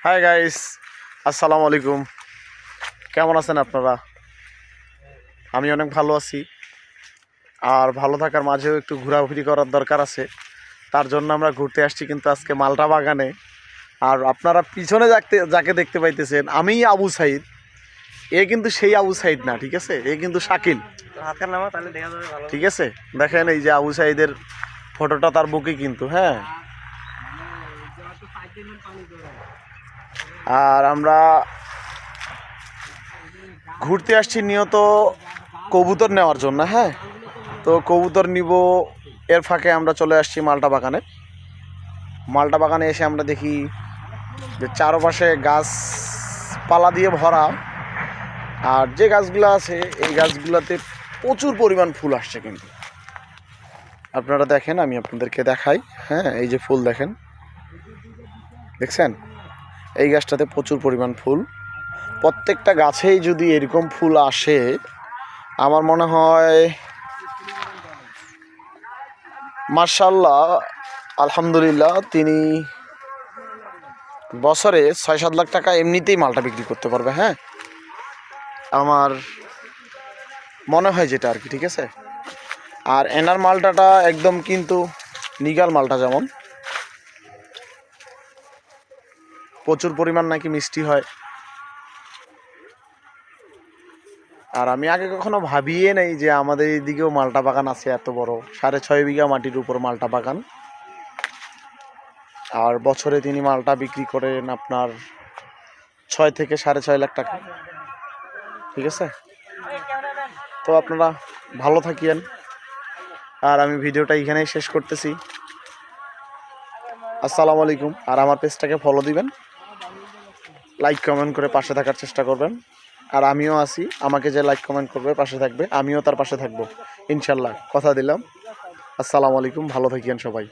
Hi guys, আসসালামু আলাইকুম। কেমন আছেন আপনারা? আমি অনেক ভালো আছি। আর ভালো থাকার মাঝেও একটু ঘোরাঘুরি করার দরকার আছে। তার জন্য আমরা ঘুরতে আসছি কিন্তু আজকে মালটা বাগানে। আর আপনারা পিছনে যাকে দেখতে পাইতেছেন, আমিই আবু সাইদ। এ কিন্তু সেই আবু সাইদ না, ঠিক আছে? এ কিন্তু শাকিল। ঠিক আছে, দেখেন এই যে আবু সাইদের ফটোটা তার বুকে কিন্তু, হ্যাঁ। আর আমরা ঘুরতে আসছি নিয়ত কবুতর নেওয়ার জন্য, হ্যাঁ। তো কবুতর নিব, এর ফাঁকে আমরা চলে আসছি মালটা বাগানে। মালটা বাগানে এসে আমরা দেখি যে চারপাশে গাছপালা দিয়ে ভরা। আর যে গাছগুলো আছে এই গাছগুলোতে প্রচুর পরিমাণ ফুল আসছে কিন্তু। আপনারা দেখেন, আমি আপনাদেরকে দেখাই। হ্যাঁ, এই যে ফুল দেখেন, দেখছেন? এই গাছটাতে প্রচুর পরিমাণ ফুল। প্রত্যেকটা গাছেই যদি এরকম ফুল আসে, আমার মনে হয় মাশাআল্লাহ, আলহামদুলিল্লাহ, তিনি বছরে ৬-৭ লাখ টাকা এমনিতেই মালটা বিক্রি করতে পারবে। হ্যাঁ, আমার মনে হয় যেটা আর কি, ঠিক আছে। আর এনার মালটাটা একদম কিন্তু নিগাল মালটা, যেমন প্রচুর পরিমাণ নাকি মিষ্টি হয়। আর আমি আগে কখনো ভাবিয়ে নেই যে আমাদের এইদিকেও মালটা বাগান আছে এত বড়, ৬.৫ বিঘা মাটির উপর মালটা বাগান। আর বছরে তিনি মালটা বিক্রি করেন আপনার ৬ থেকে ৬.৫ লাখ টাকা, ঠিক আছে। তো আপনারা ভালো থাকিয়েন। আর আমি ভিডিওটা এখানেই শেষ করতেছি। আসসালামু আলাইকুম। আর আমার পেজটাকে ফলো দিবেন, লাইক কমেন্ট করে পাশে থাকার চেষ্টা করবেন। আর আমিও আছি, আমাকে যে লাইক কমেন্ট করবে, পাশে থাকবে, আমিও তার পাশে থাকবো ইনশাল্লাহ, কথা দিলাম। আসসালামু আলাইকুম, ভালো থাকিয়েন সবাই।